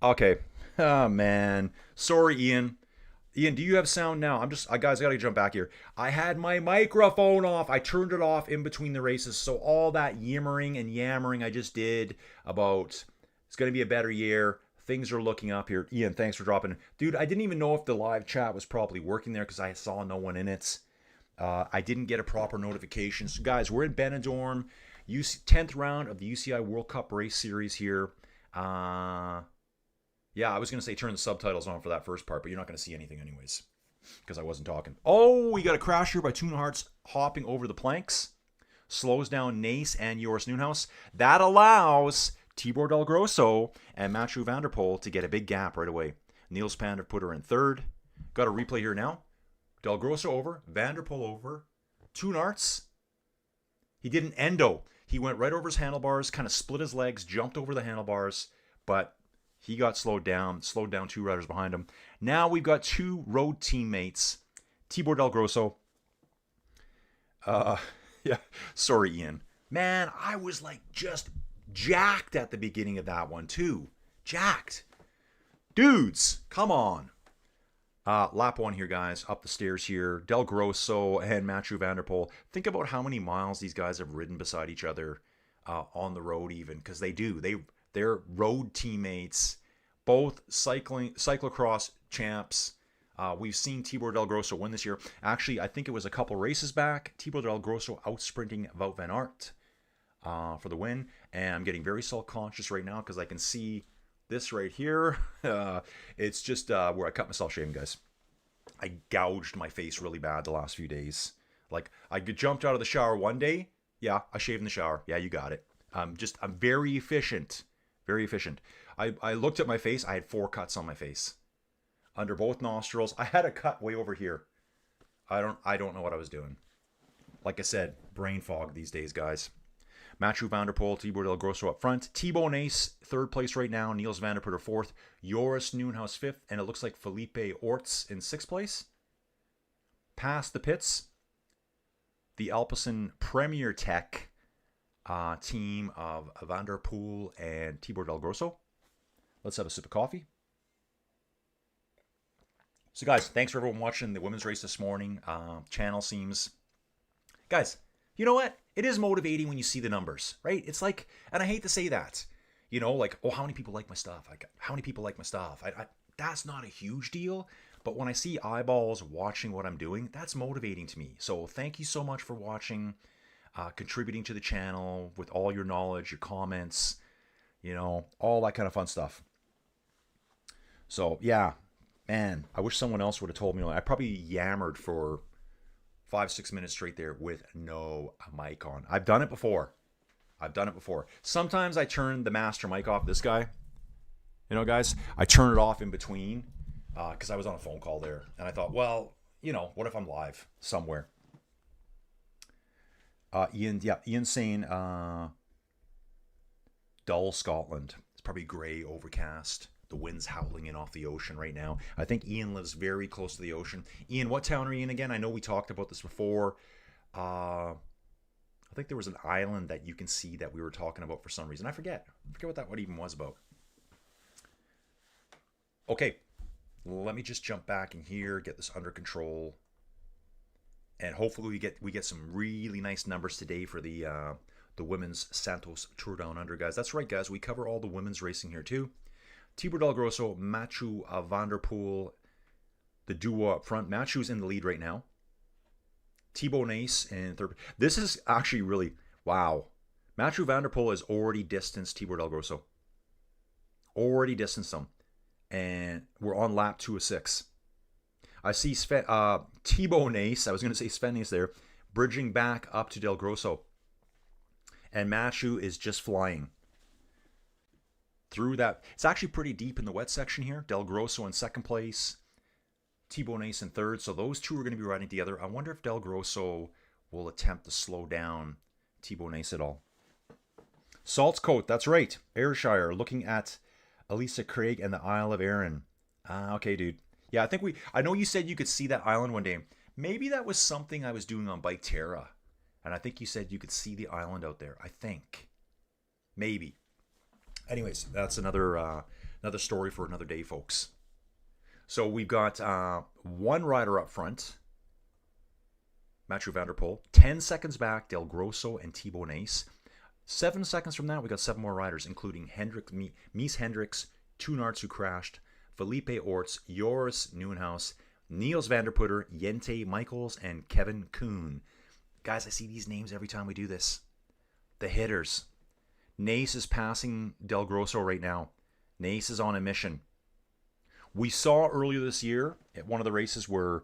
Okay. Oh man. Sorry, Ian. Ian, do you have sound now? Guys, I gotta jump back here. I had my microphone off. I turned it off in between the races. So all that yimmering and yammering I just did about it's gonna be a better year. Things are looking up here. Ian, thanks for dropping in. Dude, I didn't even know if the live chat was properly working there because I saw no one in it. I didn't get a proper notification. So guys, we're in Benidorm, 10th round of the UCI World Cup race series here. Uh, yeah, I was going to say turn the subtitles on for that first part, but you're not going to see anything anyways because I wasn't talking. Oh, we got a crash here by Tuna Hearts hopping over the planks. Slows down Nace and Joris Noonhouse. That allows Tibor Del Grosso and Matthew van der Poel to get a big gap right away. Niels Pander put her in third. Got a replay here now. Del Grosso over, van der Poel over. Tuna Hearts. He did an endo. He went right over his handlebars, kind of split his legs, jumped over the handlebars, but he got slowed down two riders behind him. Now we've got two road teammates, Tibor Del Grosso. Uh, yeah, sorry, Ian. Man, I was like just jacked at the beginning of that one too. Jacked. Dudes, come on. Lap one here, guys. Up the stairs here. Del Grosso and Matthew van der Poel. Think about how many miles these guys have ridden beside each other on the road, even because they do. They're road teammates, both cyclocross champs. We've seen Tibor Del Grosso win this year. Actually, I think it was a couple races back. Tibor Del Grosso out-sprinting Wout van Aert for the win. And I'm getting very self-conscious right now because I can see this right here. It's just where I cut myself shaving, guys. I gouged my face really bad the last few days. Like, I jumped out of the shower one day. Yeah, I shaved in the shower. Yeah, you got it. I'm very efficient. Very efficient. I looked at my face. I had 4 cuts on my face. Under both nostrils. I had a cut way over here. I don't know what I was doing. Like I said, brain fog these days, guys. Matthew van der Poel, Tibor Del Grosso up front. Thibaut Nace, third place right now. Niels van der Putter, fourth. Joris Noonhouse, fifth. And it looks like Felipe Orts in sixth place. Past the pits, the Alpecin Premier Tech team of Van der Poel and Tibor Del Grosso. Let's have a sip of coffee. So, guys, thanks for everyone watching the women's race this morning. Channel seems... Guys, you know what? It is motivating when you see the numbers, right? It's like, and I hate to say that, you know, like, oh, how many people like my stuff? Like, how many people like my stuff? That's not a huge deal. But when I see eyeballs watching what I'm doing, that's motivating to me. So thank you so much for watching, contributing to the channel with all your knowledge, your comments, you know, all that kind of fun stuff. So, yeah, man, I wish someone else would have told me. I probably yammered for 5-6 minutes straight there with no mic on. I've done it before. Sometimes I turn the master mic off. This guy, you know, guys, I turn it off in between because I was on a phone call there. And I thought, well, you know, what if I'm live somewhere? Ian saying dull Scotland. It's probably gray, overcast. The wind's howling in off the ocean right now. I think Ian lives very close to the ocean. Ian, what town are you in again? I know we talked about this before. I think there was an island that you can see that we were talking about for some reason. I forget what even was about. Okay, let me just jump back in here, get this under control, and hopefully we get some really nice numbers today for the women's Santos Tour Down Under, guys. That's right, guys. We cover all the women's racing here too. Tibor Del Grosso, Matthew van der Poel, the duo up front. Matthew's in the lead right now. Thibaut Nace in third. This is actually really, wow. Matthew van der Poel has already distanced Tibor Del Grosso. Already distanced him. And we're on lap 2 of 6. I see Thibaut Nace, I was going to say Sven Nace there, bridging back up to Del Grosso. And Matthew is just flying through that. It's actually pretty deep in the wet section here. Del Grosso in second place. Thibaut Nace in third. So those two are going to be riding together. I wonder if Del Grosso will attempt to slow down Thibaut Nace at all. Saltcoat, that's right. Ayrshire, looking at Elisa Craig and the Isle of Arran. Okay, dude. Yeah, I know you said you could see that island one day. Maybe that was something I was doing on Bike Terra. And I think you said you could see the island out there. I think. Maybe. Anyways, that's another Another story for another day, folks. So we've got one rider up front, Mathieu van der Poel. 10 seconds back, Del Grosso and Thibaut Nace. 7 seconds from that, we got 7 more riders, including Mies Hendricks, Toonarts who crashed, Felipe Orts, Joris Nieuwenhuis, Niels van der Putter, Jente Michaels, and Kevin Kuhn. Guys, I see these names every time we do this. The hitters. Nace is passing Del Grosso right now. Nace is on a mission. We saw earlier this year at one of the races where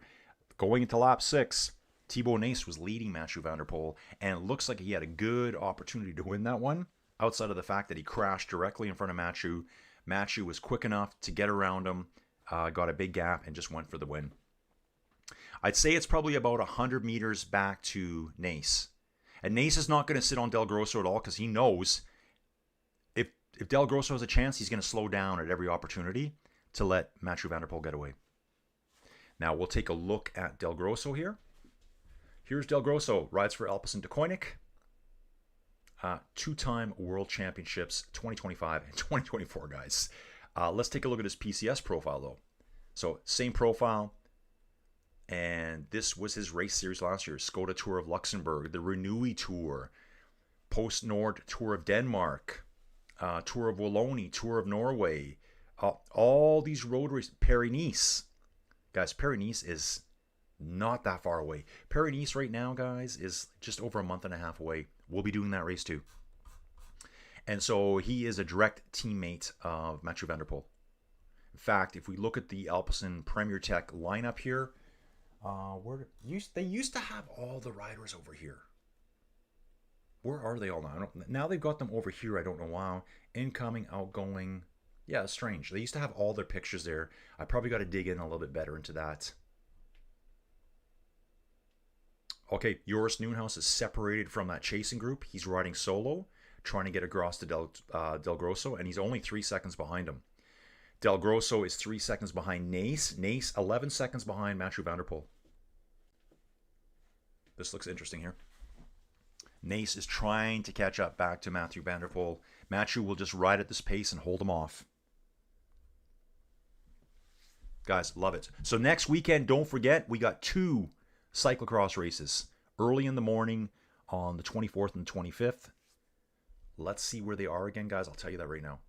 going into lap 6, Thibaut Nace was leading Mathieu van der Poel, and it looks like he had a good opportunity to win that one, outside of the fact that he crashed directly in front of Mathieu. Mathieu was quick enough to get around him, got a big gap, and just went for the win. I'd say it's probably about 100 meters back to Nace. And Nace is not going to sit on Del Grosso at all because he knows if Del Grosso has a chance, he's going to slow down at every opportunity to let Mathieu van der Poel get away. Now we'll take a look at Del Grosso here. Here's Del Grosso, rides for Alpecin de Koenig. 2-time World Championships, 2025 and 2024, guys. Let's take a look at his PCS profile, though. So, same profile. And this was his race series last year. Skoda Tour of Luxembourg, the Renui Tour, Post Nord Tour of Denmark, Tour of Wallonie, Tour of Norway. All these road races. Paris-Nice. Guys, Paris-Nice is not that far away. Paris-Nice right now, guys, is just over a month and a half away. We'll be doing that race too. And so he is a direct teammate of Mathieu van der Poel. In fact, if we look at the Alpecin Premier Tech lineup here, they used to have all the riders over here. Where are they all now? Now they've got them over here. I don't know why. Incoming, outgoing. Yeah, it's strange. They used to have all their pictures there. I probably got to dig in a little bit better into that. Okay, Joris Nieuwenhuis is separated from that chasing group. He's riding solo, trying to get across to Del Grosso, and he's only 3 seconds behind him. Del Grosso is 3 seconds behind Nace. Nace, 11 seconds behind Mathieu van der Poel. This looks interesting here. Nace is trying to catch up back to Mathieu van der Poel. Mathieu will just ride at this pace and hold him off. Guys, love it. So next weekend, don't forget, we got 2 cyclocross races early in the morning on the 24th and 25th. Let's see where they are again, guys. I'll tell you that right now.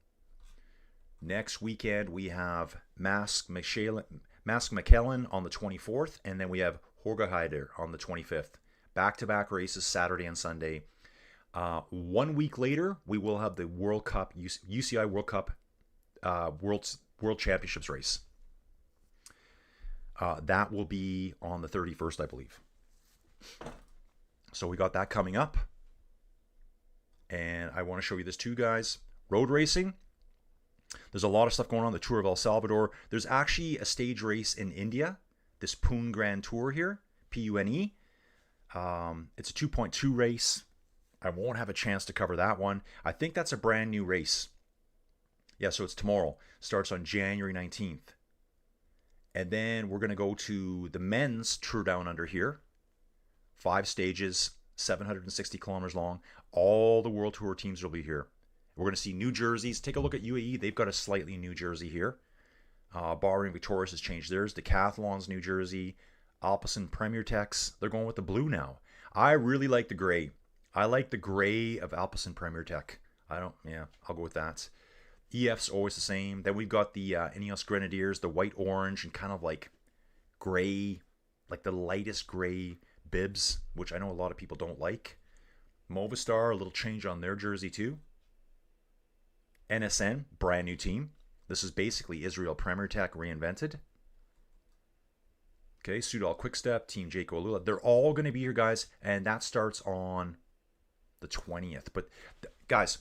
Next weekend, we have Mask McKellen on the 24th, and then we have Horgeheide on the 25th. Back-to-back races, Saturday and Sunday. 1 week later, we will have the World Cup, UCI World Cup World Championships race. That will be on the 31st, I believe. So we got that coming up. And I want to show you this too, guys. Road racing. There's a lot of stuff going on. The Tour of El Salvador. There's actually a stage race in India. This Pune Grand Tour here. P-U-N-E. It's a 2.2 race. I won't have a chance to cover that one. I think that's a brand new race. Yeah, so it's tomorrow. Starts on January 19th. And then we're going to go to the men's Tour Down Under here. 5 stages, 760 kilometers long. All the World Tour teams will be here. We're going to see new jerseys. Take a look at UAE. They've got a slightly new jersey here. Bahrain Victorious has changed theirs. Decathlon's new jersey. Alpecin Premier Techs. They're going with the blue now. I really like the gray. I like the gray of Alpecin Premier Tech. I'll go with that. EF's always the same. Then we've got the Ineos Grenadiers, the white, orange, and kind of like gray, like the lightest gray bibs, which I know a lot of people don't like. Movistar, a little change on their jersey too. NSN, brand new team. This is basically Israel Premier Tech reinvented. Okay, Soudal Quickstep, Team Jayco Alula. They're all going to be here, guys, and that starts on the 20th. But, guys,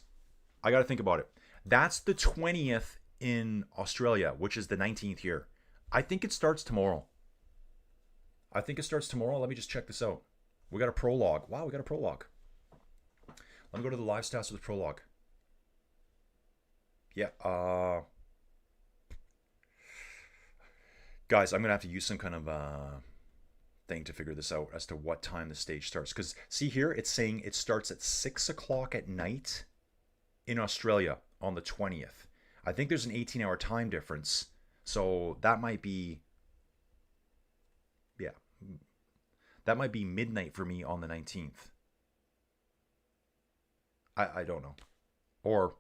I got to think about it. That's the 20th in Australia, which is the 19th here. I think it starts tomorrow. Let me just check this out. We got a prologue. Wow, we got a prologue. Let me go to the live stats with the prologue. Yeah, guys, I'm going to have to use some kind of thing to figure this out as to what time the stage starts. Because, see here, it's saying it starts at 6 o'clock at night in Australia on the 20th. I think there's an 18-hour time difference. So that might be, yeah, that might be midnight for me on the 19th. I don't know. Or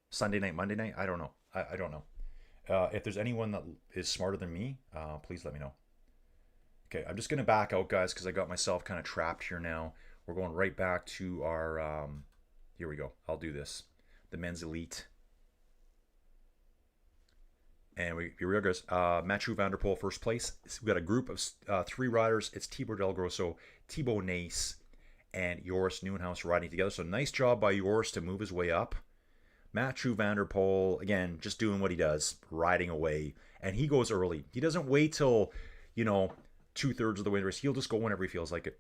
Sunday night, Monday night. I don't know. I don't know. If there's anyone that is smarter than me, please let me know. Okay, I'm just going to back out, guys, because I got myself kind of trapped here now. We're going right back to our, here we go. I'll do this. The men's elite. And here we go, guys. Mathieu van der Poel, first place. We've got a group of 3 riders. It's Thibaut Delgrosso, Thibaut Nace, and Joris Nieuwenhuis riding together. So nice job by Joris to move his way up. Mathieu van der Poel, again, just doing what he does, riding away. And he goes early. He doesn't wait till, 2/3 of the way race. He'll just go whenever he feels like it.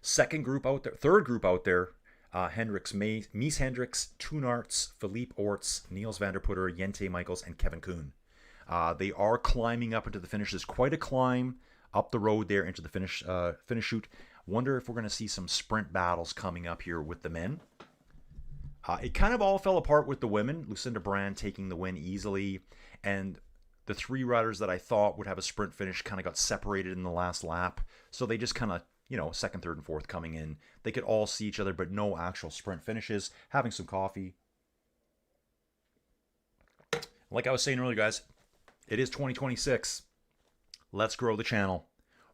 Second group out there, third group out there, Hendricks, Mies Hendricks, Toon Arts, Philippe Orts, Niels van der Putter, Jente Michaels, and Kevin Kuhn. They are climbing up into the finish. There's quite a climb up the road there into the finish chute. Wonder if we're going to see some sprint battles coming up here with the men. It kind of all fell apart with the women. Lucinda Brand taking the win easily. And the 3 riders that I thought would have a sprint finish kind of got separated in the last lap. So they just kind of, second, third, and fourth coming in. They could all see each other, but no actual sprint finishes. Having some coffee. Like I was saying earlier, guys, it is 2026. Let's grow the channel.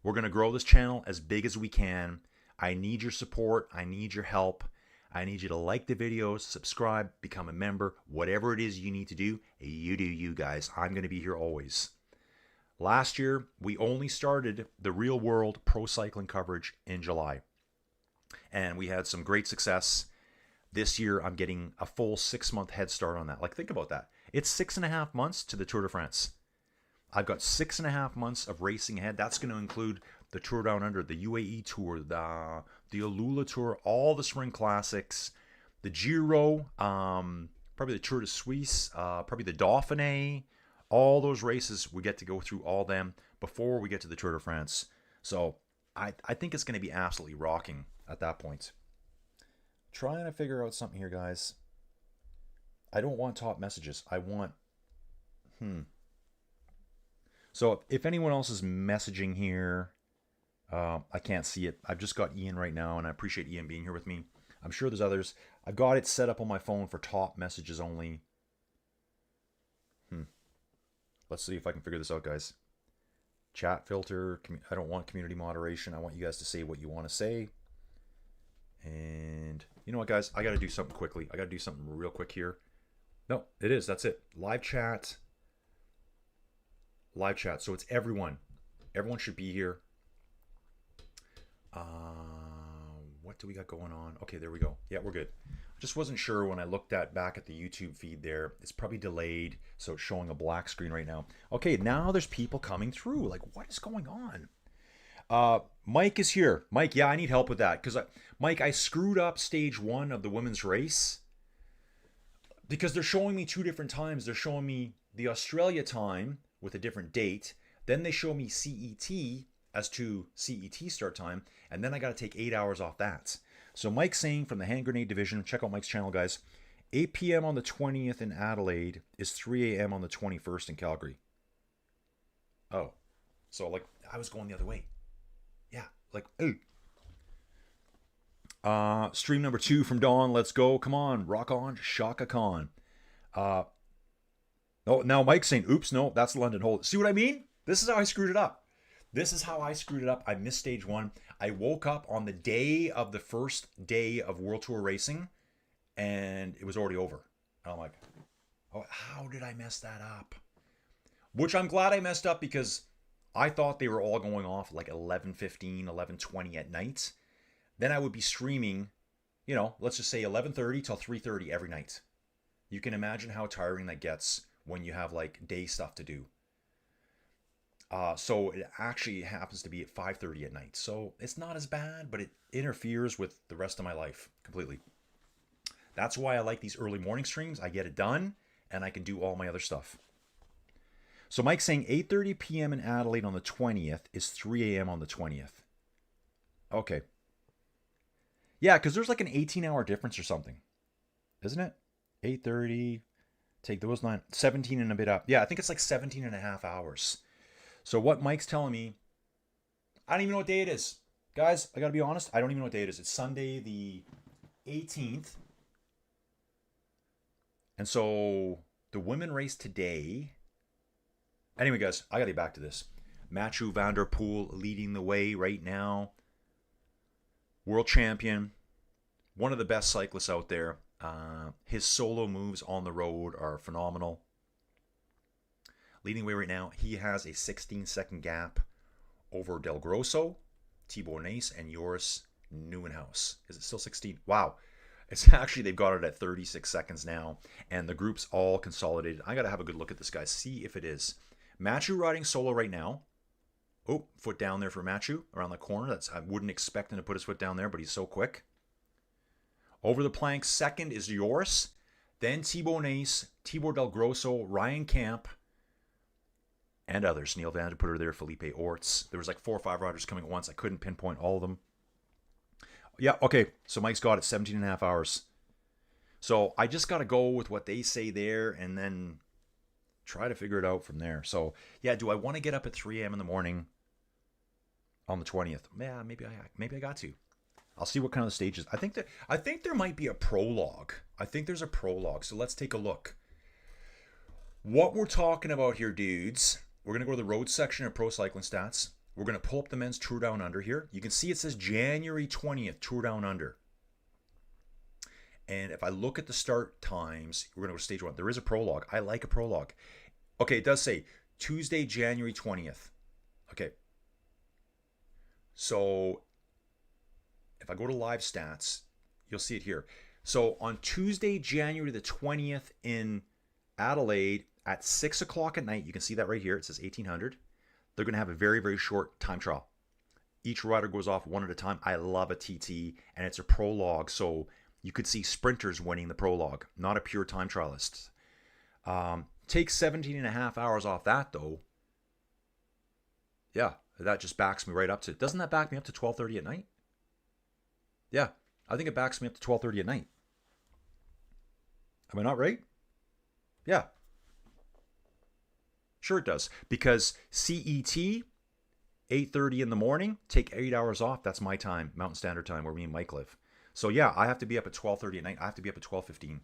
We're going to grow this channel as big as we can. I need your support. I need your help. I need you to like the videos, subscribe, become a member. Whatever it is you need to do, you do you, guys. I'm going to be here always. Last year, we only started the real world pro cycling coverage in July. And we had some great success. This year, I'm getting a full 6-month head start on that. Like, think about that. It's 6.5 months to the Tour de France. I've got 6.5 months of racing ahead. That's going to include the Tour Down Under, the UAE Tour, the Alula Tour, all the Spring Classics, the Giro, probably the Tour de Suisse, probably the Dauphiné. All those races, we get to go through all them before we get to the Tour de France. So I think it's going to be absolutely rocking at that point. Trying to figure out something here, guys. I don't want top messages. I want... So if anyone else is messaging here, I can't see it. I've just got Ian right now, and I appreciate Ian being here with me. I'm sure there's others. I've got it set up on my phone for top messages only. Let's see if I can figure this out, guys. Chat filter. I don't want community moderation. I want you guys to say what you want to say. And you know what, guys? I got to do something quickly. I got to do something real quick here. No, it is. That's it. Live chat. Live chat. So it's everyone. Everyone should be here. What do we got going on? Okay, there we go. Yeah, we're good. I just wasn't sure when I looked back at the YouTube feed there. It's probably delayed, so it's showing a black screen right now. Okay, now there's people coming through. Like, what is going on? Mike is here. Mike, yeah, I need help with that. Because, Mike, I screwed up stage 1 of the women's race. Because they're showing me 2 different times. They're showing me the Australia time with a different date. Then they show me CET as to CET start time, and then I got to take 8 hours off that. So Mike's saying from the hand grenade division, check out Mike's channel, guys, 8 p.m. on the 20th in Adelaide is 3 a.m. on the 21st in Calgary. Oh, so like I was going the other way. Yeah, like, hey. Stream number 2 from Dawn, let's go. Come on, rock on, Shaka Khan. Oh, now Mike's saying, oops, no, that's London Hold. See what I mean? This is how I screwed it up. This is how I screwed it up. I missed stage 1. I woke up on the day of the first day of World Tour racing, and it was already over. And I'm like, oh, how did I mess that up? Which I'm glad I messed up because I thought they were all going off like 11:15, 11:20 at night. Then I would be streaming, let's just say 11:30 till 3:30 every night. You can imagine how tiring that gets when you have like day stuff to do. So it actually happens to be at 5:30 at night. So it's not as bad, but it interferes with the rest of my life completely. That's why I like these early morning streams. I get it done, and I can do all my other stuff. So Mike's saying 8:30 p.m. in Adelaide on the 20th is 3 a.m. on the 20th. Okay. Yeah, because there's like an 18-hour difference or something. Isn't it? 8:30. Take those 17 and a bit up. Yeah, I think it's like 17 and a half hours. So what Mike's telling me, I don't even know what day it is. Guys, I got to be honest. I don't even know what day it is. It's Sunday the 18th. And so the women race today. Anyway, guys, I got to get back to this. Mathieu van der Poel leading the way right now. World champion. One of the best cyclists out there. His solo moves on the road are phenomenal. Leading the way right now. He has a 16-second gap over Del Grosso, Thibaut Nice, and Joris Nieuwenhuis. Is it still 16? Wow. It's actually, they've got it at 36 seconds now, and the group's all consolidated. I got to have a good look at this, guys, see if it is. Mathieu riding solo right now. Oh, foot down there for Mathieu around the corner. I wouldn't expect him to put his foot down there, but he's so quick. Over the plank, second is Joris, then Thibaut Nice, Thibaut Del Grosso, Ryan Camp, and others. Neil van der Putter there, Felipe Orts. There was like 4 or 5 riders coming at once. I couldn't pinpoint all of them. Yeah, okay. So Mike's got it 17 and a half hours. So I just got to go with what they say there and then try to figure it out from there. So yeah, do I want to get up at 3 a.m. in the morning on the 20th? Yeah, maybe I got to. I'll see what kind of stages. I think there might be a prologue. I think there's a prologue. So let's take a look. What we're talking about here, dudes. We're going to go to the road section of Pro Cycling Stats. We're going to pull up the men's Tour Down Under here. You can see it says January 20th, Tour Down Under. And if I look at the start times, we're going to go to stage 1. There is a prologue. I like a prologue. Okay, it does say Tuesday, January 20th. Okay. So if I go to live stats, you'll see it here. So on Tuesday, January the 20th in Adelaide, at 6 o'clock at night, you can see that right here. It says 1800. They're going to have a very, very short time trial. Each rider goes off one at a time. I love a TT, and it's a prologue. So you could see sprinters winning the prologue, not a pure time trialist. Take 17 and a half hours off that, though. Yeah, that just backs me right up to... Doesn't that back me up to 12:30 at night? Yeah, I think it backs me up to 12:30 at night. Am I not right? Yeah. Sure it does. Because CET, 8:30 in the morning, take 8 hours off. That's my time, Mountain Standard Time, where me and Mike live. So yeah, I have to be up at 12:30 at night. I have to be up at 12:15.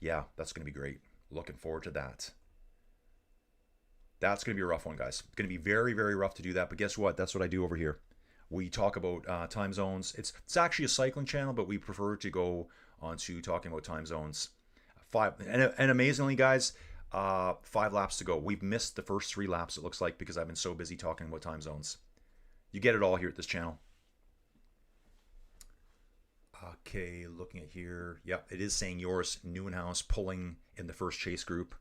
Yeah, that's going to be great. Looking forward to that. That's going to be a rough one, guys. It's going to be very, very rough to do that. But guess what? That's what I do over here. We talk about time zones. It's actually a cycling channel, but we prefer to go on to talking about time zones. And amazingly, guys, 5 laps to go. We've missed the first 3 laps, it looks like, because I've been so busy talking about time zones. You get it all here at this channel. Okay, looking at here. Yep, it is saying Joris Nieuwenhuis pulling in the first chase group.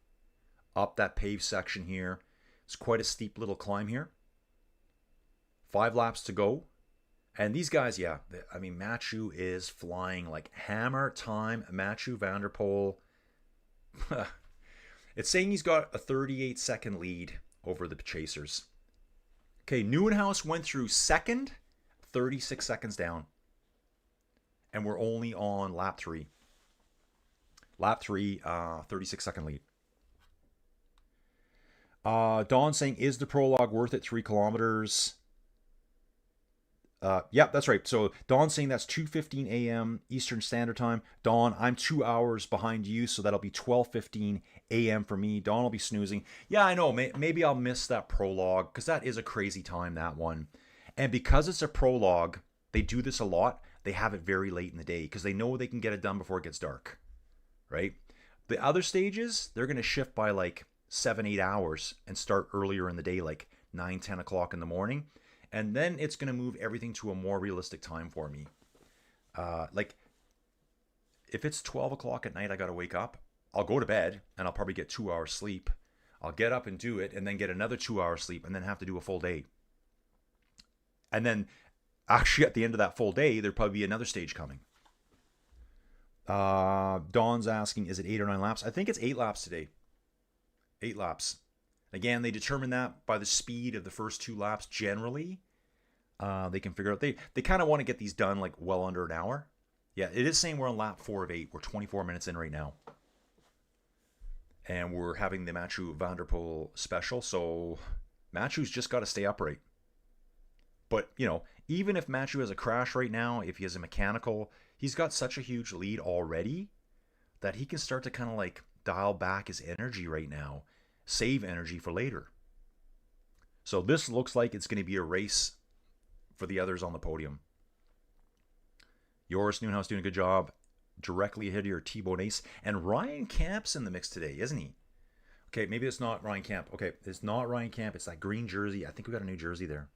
Up that paved section here. It's quite a steep little climb here. 5 laps to go. And these guys, yeah, I mean, Mathieu is flying like hammer time. Mathieu van der Poel. It's saying he's got a 38-second lead over the chasers. Okay, Nieuwenhuis went through second, 36 seconds down. And we're only on lap 3. Lap 3, 36-second lead. Dawn saying, is the prologue worth it? 3 kilometers. Yep, that's right. So Dawn saying that's 2:15 a.m. Eastern Standard Time. Dawn, I'm 2 hours behind you, so that'll be 12:15 a.m. for me. Dawn will be snoozing. Yeah, I know. Maybe I'll miss that prologue because that is a crazy time, that one. And because it's a prologue, they do this a lot. They have it very late in the day because they know they can get it done before it gets dark, right? The other stages, they're going to shift by like 7-8 hours and start earlier in the day, like 9-10 o'clock in the morning. And then it's going to move everything to a more realistic time for me. Like, if it's 12 o'clock at night, I got to wake up. I'll go to bed, and I'll probably get 2 hours sleep. I'll get up and do it, and then get another 2 hours sleep, and then have to do a full day. And then, actually, at the end of that full day, there'll probably be another stage coming. Dawn's asking, is it 8 or 9 laps? I think it's 8 laps today. 8 laps. Again, they determine that by the speed of the first 2 laps generally. They can figure out, they kind of want to get these done like well under an hour. Yeah, it is saying we're on lap 4 of 8. We're 24 minutes in right now. and we're having the Matthew Van Der Poel special. So Matthew's just got to stay upright. But, you know, even if Matthew has a crash right now, if he has a mechanical, he's got such a huge lead already that he can start to kind of like dial back his energy right now, save energy for later. So this looks like it's going to be a race for the others on the podium. Joris Nieuwenhuis doing a good job. Directly ahead of your Thibaut Nace. And Ryan Camp's in the mix today, isn't he? Okay, maybe it's not Ryan Camp. Okay, it's not Ryan Camp. It's that green jersey. I think we got a new jersey there.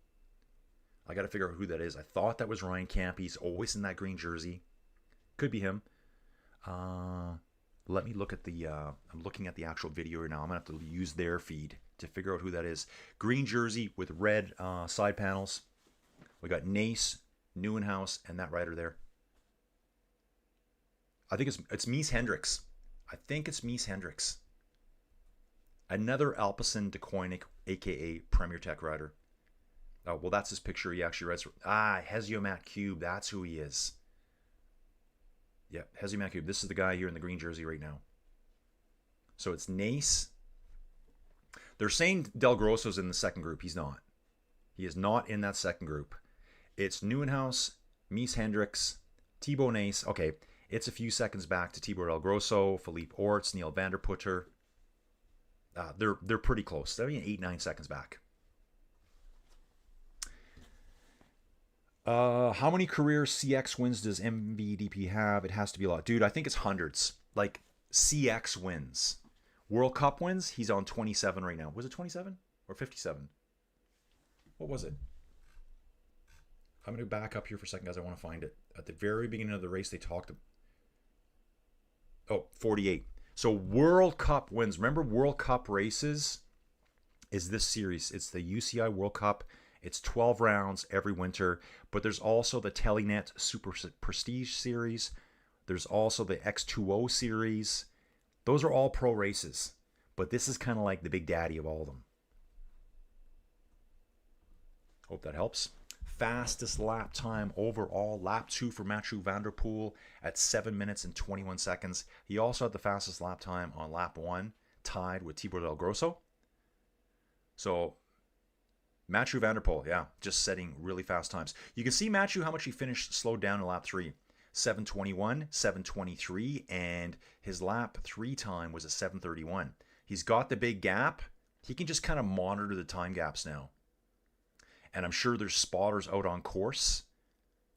I got to figure out who that is. I thought that was Ryan Camp. He's always in that green jersey. Could be him. Let me look at the... I'm looking at the actual video right now. I'm going to have to use their feed to figure out who that is. Green jersey with red side panels. We got Nace, Nieuwenhuis, and that rider there. I think it's Mies Hendricks. I think it's Mies Hendricks. Another Alpecin de Koenig, a.k.a. Premier Tech rider. Oh, well, that's his picture. He actually writes... Heziomat Cube. That's who he is. Yeah, Heziomat Cube. This is the guy here in the green jersey right now. So it's Nace. They're saying Del Grosso's in the second group. He's not. He is not in that second group. It's Nieuwenhuis, Mies Hendricks, Thibaut Nace. Okay, it's a few seconds back to Thibaut Del Grosso, Philippe Orts, Neil van der Putter. They're pretty close. I mean, 8-9 seconds back. How many career CX wins does MVDP have? It has to be a lot. Dude, I think it's hundreds. Like, CX wins. World Cup wins, he's on 27 right now. Was it 27 or 57? What was it? I'm going to back up here for a second, guys. I want to find it. At the very beginning of the race, they talked about... Oh, 48. So World Cup wins. Remember, World Cup races is this series. It's the UCI World Cup. It's 12 rounds every winter. But there's also the Telenet Super Prestige Series. There's also the X2O Series. Those are all pro races. But this is kind of like the big daddy of all of them. Hope that helps. Fastest lap time overall. Lap 2 for Mathieu van der Poel at 7 minutes and 21 seconds. He also had the fastest lap time on lap 1, tied with Thibaut Del Grosso. So, Mathieu van der Poel, yeah, just setting really fast times. You can see Mathieu, how much he finished slowed down in lap 3. 7:21, 7:23, and his lap 3 time was a 7:31. He's got the big gap. He can just kind of monitor the time gaps now. And I'm sure there's spotters out on course,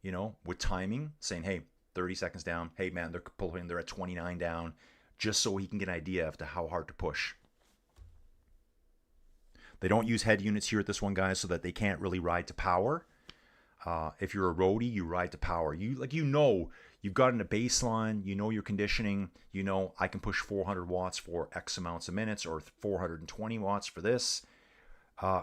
you know, with timing, saying, hey, 30 seconds down. Hey, man, they're pulling, they're at 29 down, just so he can get an idea of how hard to push. They don't use head units here at this one, guys, so that they can't really ride to power. If you're a roadie, you ride to power. You've gotten a baseline, you know your conditioning, you know I can push 400 watts for X amounts of minutes or 420 watts for this.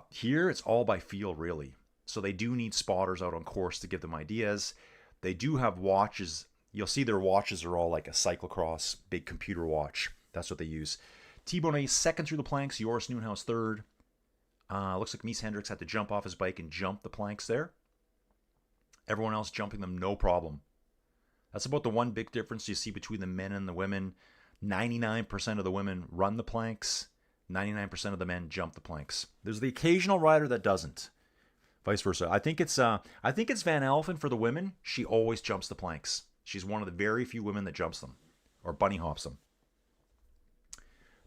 Here, it's all by feel, really. So they do need spotters out on course to give them ideas. They do have watches. You'll see their watches are all like a cyclocross, big computer watch. That's what they use. Thibaut Nace second through the planks. Joris Nieuwenhuis third. Looks like Mies Hendricks had to jump off his bike and jump the planks there. Everyone else jumping them, no problem. That's about the one big difference you see between the men and the women. 99% of the women run the planks. 99% of the men jump the planks. There's the occasional rider that doesn't. Vice versa. I think it's Van Alphen for the women. She always jumps the planks. She's one of the very few women that jumps them or bunny hops them.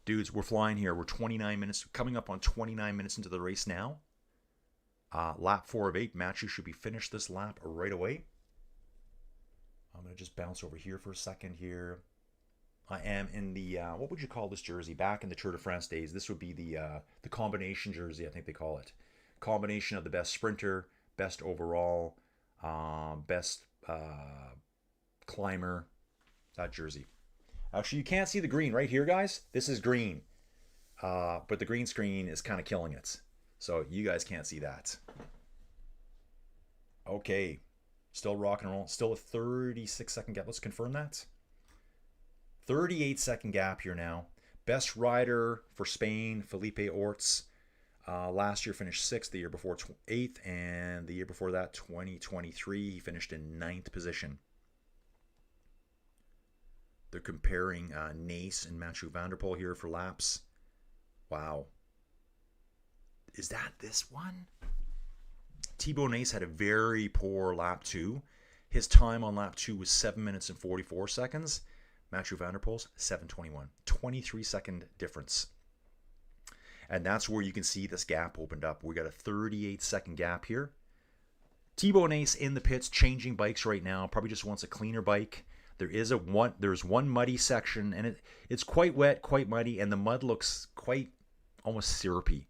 Dudes, we're flying here. We're 29 minutes, coming up on 29 minutes into the race now. Lap 4 of 8. Matthew should be finished this lap right away. I'm going to just bounce over here for a second here. I am in the, what would you call this jersey? Back in the Tour de France days, this would be the combination jersey, I think they call it. Combination of the best sprinter, best overall, best climber, that jersey. Actually, you can't see the green right here, guys. This is green. But the green screen is kind of killing it. So you guys can't see that. Okay. Still rock and roll. Still a 36-second gap. Let's confirm that. 38-second gap here now. Best rider for Spain, Felipe Orts. Last year finished 6th, the year before 8th, and the year before that, 2023, he finished in 9th position. They're comparing Nace and Mathieu van der Poel here for laps. Wow. Is that this one? Thibaut Nace had a very poor lap 2. His time on lap 2 was 7 minutes and 44 seconds. Mathieu van der Poel's 7:21. 23-second difference. And that's where you can see this gap opened up. We got a 38-second gap here. Thibaut Nace in the pits changing bikes right now. Probably just wants a cleaner bike. There's one muddy section, and it's quite wet, quite muddy, and the mud looks quite almost syrupy.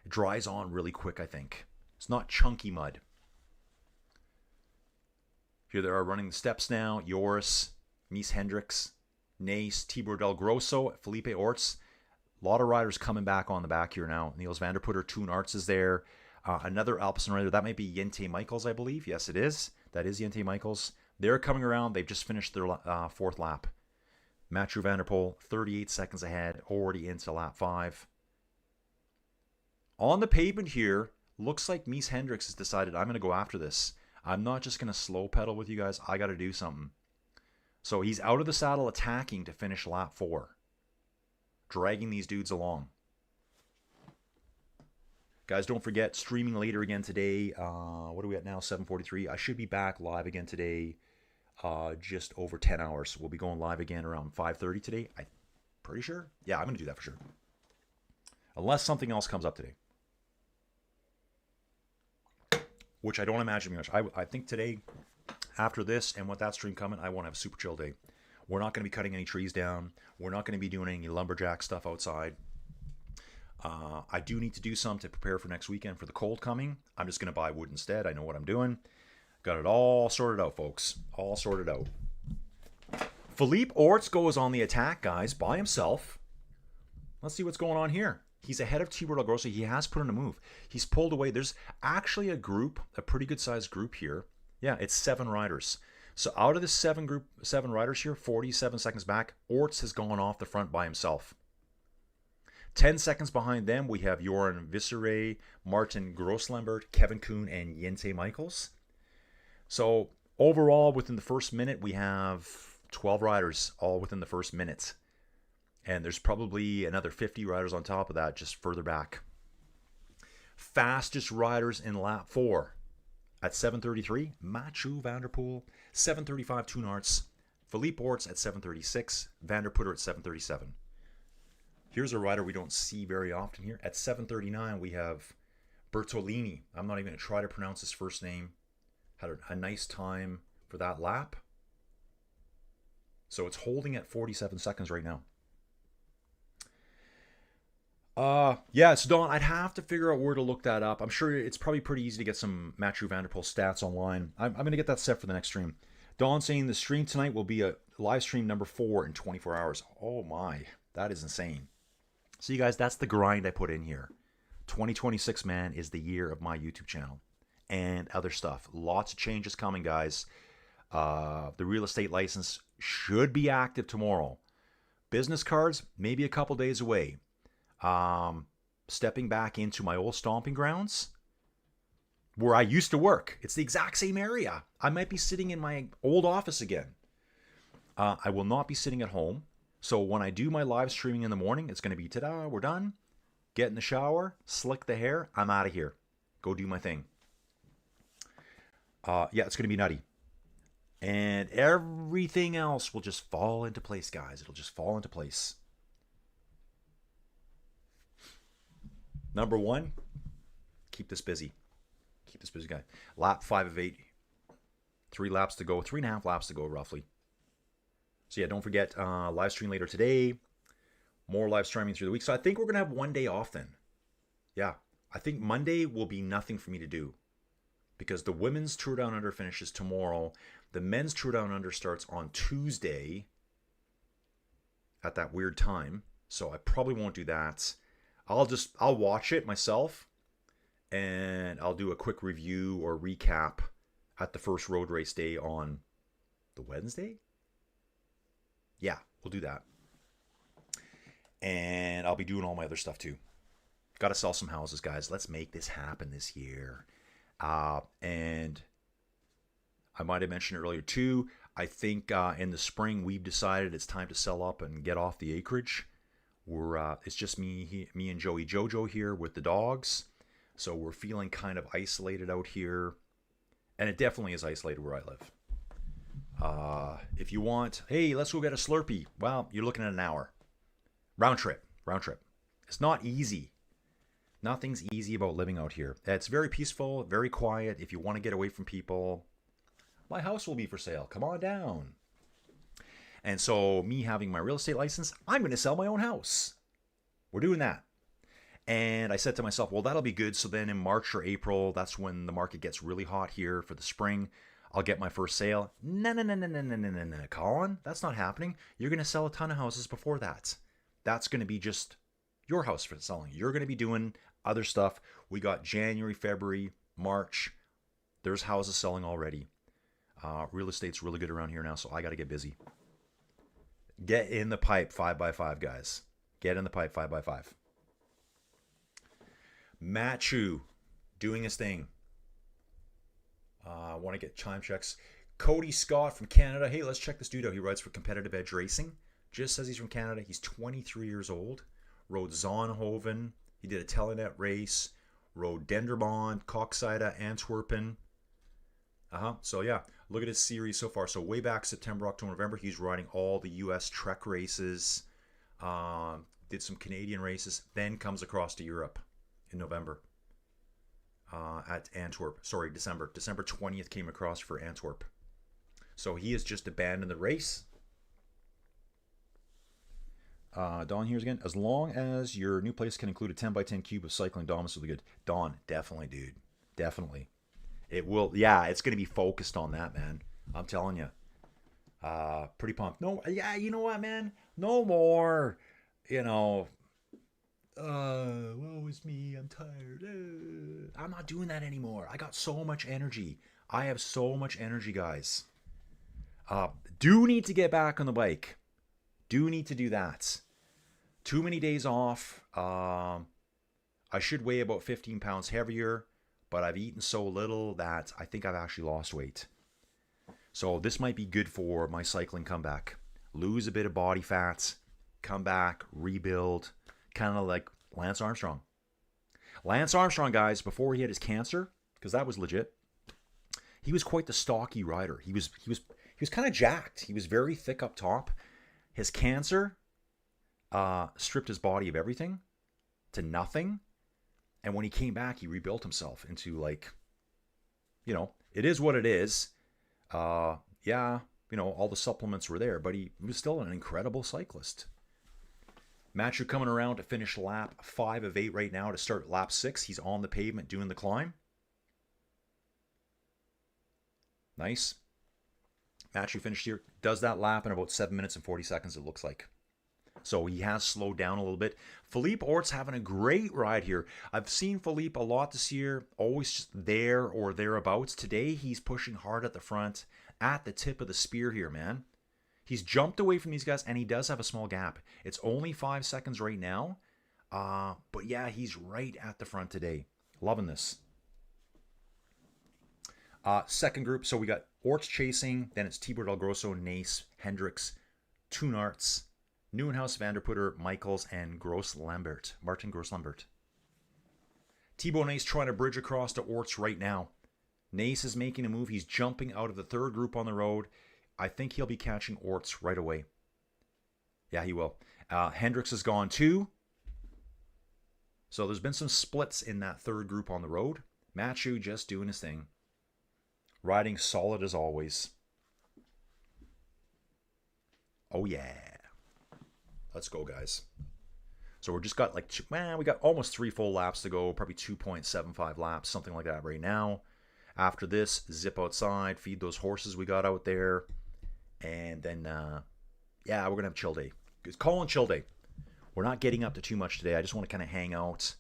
It dries on really quick, I think. It's not chunky mud. Here they are running the steps now. Joris, Mies Hendricks, Nace, Tibor Del Grosso, Felipe Orts. A lot of riders coming back on the back here now. Niels van der Putter, Toon Arts is there. Another Alpecin rider. That might be Jente Michaels, I believe. Yes, it is. That is Jente Michaels. They're coming around. They've just finished their fourth lap. Mathieu van der Poel, 38 seconds ahead, already into lap 5. On the pavement here, looks like Mies Hendricks has decided, I'm going to go after this. I'm not just going to slow pedal with you guys. I got to do something. So he's out of the saddle attacking to finish lap 4. Dragging these dudes along. Guys, don't forget, streaming later again today. What are we at now? 7:43. I should be back live again today. Just over 10 hours. We'll be going live again around 5:30 today. I'm pretty sure. Yeah, I'm going to do that for sure. Unless something else comes up today. Which I don't imagine much. I think today, after this and with that stream coming, I want to have a super chill day. We're not going to be cutting any trees down. We're not going to be doing any lumberjack stuff outside. I do need to do some to prepare for next weekend for the cold coming. I'm just going to buy wood instead. I know what I'm doing. Got it all sorted out, folks. All sorted out. Philippe Orts goes on the attack, guys, by himself. Let's see what's going on here. He's ahead of Tibor Del Grosso. He has put in a move. He's pulled away. There's actually a group, a pretty good-sized group here. Yeah, it's 7 riders. So out of the 7 riders here, 47 seconds back, Orts has gone off the front by himself. 10 seconds behind them, we have Joran Visseray, Martin Grosslambert, Kevin Kuhn, and Jente Michaels. So overall, within the first minute, we have 12 riders, all within the first minute. And there's probably another 50 riders on top of that, just further back. Fastest riders in lap 4. At 7:33, Mathieu van der Poel. 7:35, Toon Arts. Philippe Orts at 7:36. Van der Putter at 7:37. Here's a rider we don't see very often here. At 7:39, we have Bertolini. I'm not even going to try to pronounce his first name. Had a nice time for that lap. So it's holding at 47 seconds right now. Yeah, it's Don. I'd have to figure out where to look that up. I'm sure it's probably pretty easy to get some Mathieu van der Poel stats online. I'm going to get that set for the next stream. Don saying the stream tonight will be a live stream number 4 in 24 hours. Oh my, that is insane. So you guys, that's the grind I put in here. 2026, man, is the year of my YouTube channel and other stuff. Lots of changes coming, guys. The real estate license should be active tomorrow. Business cards, maybe a couple days away. Stepping back into my old stomping grounds where I used to work. It's the exact same area. I might be sitting in my old office again. I will not be sitting at home. So when I do my live streaming in the morning, it's going to be, ta-da, we're done. Get in the shower, slick the hair, I'm out of here. Go do my thing. Yeah, it's going to be nutty. And everything else will just fall into place, guys. It'll just fall into place. Number 1, keep this busy. Keep this busy, guy. Lap 5 of 8. 3 laps to go. 3.5 laps to go, roughly. So yeah, don't forget, live stream later today. More live streaming through the week. So I think we're going to have one day off then. Yeah, I think Monday will be nothing for me to do. Because the women's Tour Down Under finishes tomorrow. The men's Tour Down Under starts on Tuesday. At that weird time. So I probably won't do that. I'll watch it myself. And I'll do a quick review or recap at the first road race day on the Wednesday. Yeah, we'll do that. And I'll be doing all my other stuff too. Got to sell some houses, guys. Let's make this happen this year. And I might have mentioned earlier too, I think in the spring we've decided it's time to sell up and get off the acreage. It's just me and Joey Jojo here with the dogs, so we're feeling kind of isolated out here, and it definitely is isolated where I live. If you want, hey, let's go get a Slurpee. Well, you're looking at an hour. Round trip. It's not easy. Nothing's easy about living out here. It's very peaceful, very quiet. If you want to get away from people, my house will be for sale. Come on down. And so me having my real estate license, I'm going to sell my own house. We're doing that. And I said to myself, well, that'll be good. So then in March or April, that's when the market gets really hot here for the spring. I'll get my first sale. No, Colin, that's not happening. You're going to sell a ton of houses before that. That's going to be just your house for selling. You're going to be doing other stuff. We got January, February, March. There's houses selling already. Real estate's really good around here now, so I got to get busy. Get in the pipe 5x5, guys. Get in the pipe 5x5. Matt Chu doing his thing. I want to get time checks. Cody Scott from Canada. Hey, let's check this dude out. He rides for Competitive Edge Racing. Just says he's from Canada. He's 23 years old. Rode Zonhoven. He did a Telenet race. Rode Denderbond, Coxida, Antwerpen. So yeah, look at his series so far. So way back September, October, November, he's riding all the U.S. Trek races. Did some Canadian races. Then comes across to Europe in November. At Antwerp. Sorry, December. December 20th came across for Antwerp. So he has just abandoned the race. Don here's again. As long as your new place can include a 10x10 cube of cycling, Dom is really good. Don, definitely, dude. Definitely. It will. Yeah, it's going to be focused on that, man. I'm telling you. Pretty pumped. No, yeah, you know what, man? No more, woe is me, I'm tired. I'm not doing that anymore. I got so much energy. I have so much energy, guys. Do need to get back on the bike. Do need to do that. Too many days off. I should weigh about 15 pounds heavier, but I've eaten so little that I think I've actually lost weight. So this might be good for my cycling comeback. Lose a bit of body fat, come back, rebuild, kind of like Lance Armstrong. Lance Armstrong, guys, before he had his cancer, because that was legit, he was quite the stocky rider. He was kind of jacked. He was very thick up top. His cancer stripped his body of everything to nothing. And when he came back, he rebuilt himself into it is what it is. All the supplements were there, but he was still an incredible cyclist. Matcher coming around to finish lap 5 of 8 right now to start lap 6. He's on the pavement doing the climb. Nice. Matcher finished here. Does that lap in about 7 minutes and 40 seconds, it looks like. So he has slowed down a little bit. Philippe Ort's having a great ride here. I've seen Philippe a lot this year, always just there or thereabouts. Today, he's pushing hard at the front, at the tip of the spear here, man. He's jumped away from these guys, and he does have a small gap. It's only 5 seconds right now. But yeah, he's right at the front today. Loving this. Second group, so we got Orts chasing, then it's Tibor Del Grosso, Nace, Hendricks, Toonarts, Nieuwenhuis, Vanderputter, Michaels, and Martin Gross-Lambert. Thibaut Nace trying to bridge across to Orts right now. Nace is making a move. He's jumping out of the third group on the road. I think he'll be catching Orts right away. Yeah, he will. Hendricks is gone too. So there's been some splits in that third group on the road. Machu just doing his thing. Riding solid as always. Oh yeah. Let's go, guys. So we're just got we got almost 3 full laps to go. Probably 2.75 laps, something like that right now. After this, zip outside, feed those horses we got out there. And then, we're going to have chill day. It's Colin chill day. We're not getting up to too much today. I just want to kind of hang out.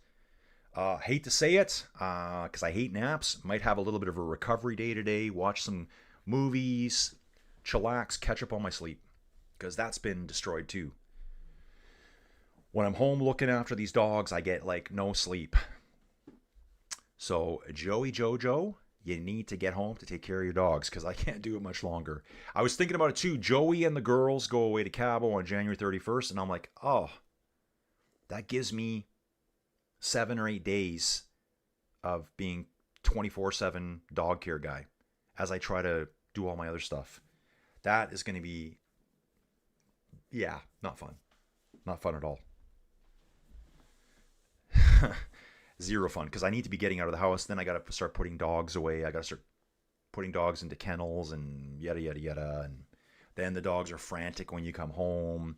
Hate to say it, because I hate naps. Might have a little bit of a recovery day today. Watch some movies, chillax, catch up on my sleep. Because that's been destroyed too. When I'm home looking after these dogs, I get no sleep. So Joey Jojo you need to get home to take care of your dogs because I can't do it much longer. I was thinking about it too. Joey and the girls go away to Cabo on January 31st, and I'm like, oh, that gives me 7 or 8 days of being 24/7 dog care guy as I try to do all my other stuff. That is going to be, yeah, not fun. Not fun at all. Zero fun because I need to be getting out of the house. Then I got to start putting dogs away. I got to start putting dogs into kennels and yada, yada, yada. And then the dogs are frantic when you come home.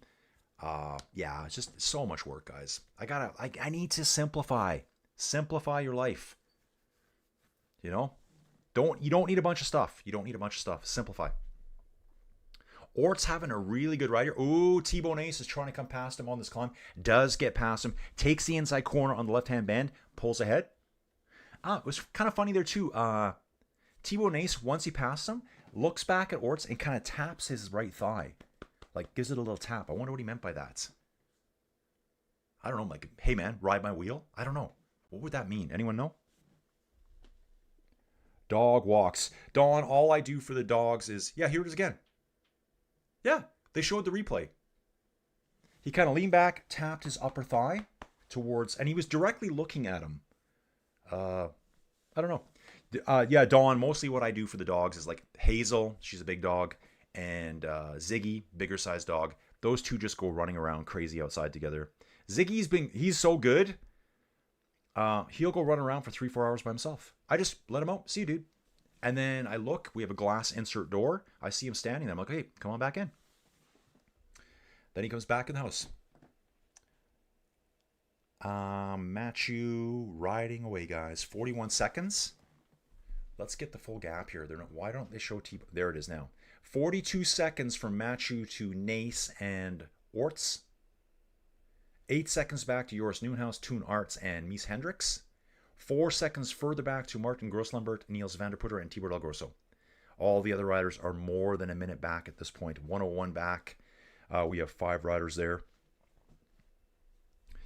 Yeah, it's just so much work, guys. I need to simplify. Simplify your life. You know? You don't need a bunch of stuff. You don't need a bunch of stuff. Simplify. Ort's having a really good rider. Ooh, T-Bone Ace is trying to come past him on this climb. Does get past him. Takes the inside corner on the left-hand bend. Pulls ahead. It was kind of funny there too. T-Bone Ace, once he passes him, looks back at Orts and kind of taps his right thigh. Like, gives it a little tap. I wonder what he meant by that. I don't know. Like, hey man, ride my wheel? I don't know. What would that mean? Anyone know? Dog walks. Dawn, all I do for the dogs is, yeah, here it is again. Yeah, they showed the replay. He kind of leaned back, tapped his upper thigh towards, and he was directly looking at him. I don't know. Yeah, Dawn, mostly what I do for the dogs is like Hazel, she's a big dog, and Ziggy, bigger sized dog. Those two just go running around crazy outside together. He's so good. He'll go run around for 3-4 hours by himself. I just let him out. See you, dude. And then I look, we have a glass insert door. I see him standing there. I'm like, hey, come on back in. Then he comes back in the house. Matthew riding away, guys. 41 seconds. Let's get the full gap here. Why don't they show T? There it is now. 42 seconds from Matthew to Nace and Orts. 8 seconds back to Joris Nieuwenhuis, Toon Arts, and Mies Hendricks. 4 seconds further back to Martin Grosslambert, Niels van der Putter, and Tibor Del Grosso. All the other riders are more than a minute back at this point. 101 back. We have 5 riders there.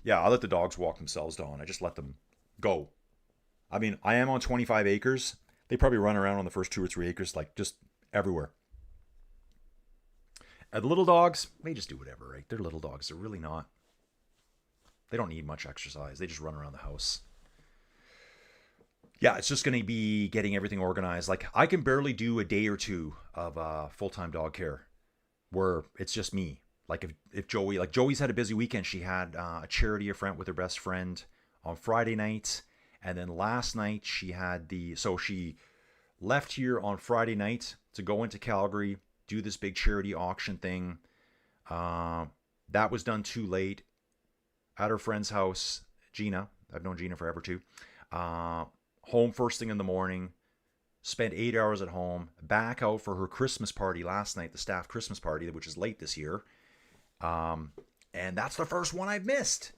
Yeah, I let the dogs walk themselves, Dawn. I just let them go. I mean, I am on 25 acres. They probably run around on the first 2 or 3 acres, like just everywhere. And the little dogs, they just do whatever, right? They're little dogs. They're really not. They don't need much exercise. They just run around the house. Yeah, it's just going to be getting everything organized. Like, I can barely do a day or 2 of full-time dog care where it's just me. Like, if Joey's had a busy weekend. She had a charity event with her best friend on Friday night. And then last night she left here on Friday night to go into Calgary, do this big charity auction thing. That was done too late. At her friend's house, Gina. I've known Gina forever too. Home first thing in the morning. Spent 8 hours at home. Back out for her Christmas party last night, the staff Christmas party, which is late this year. And that's the first one I've missed.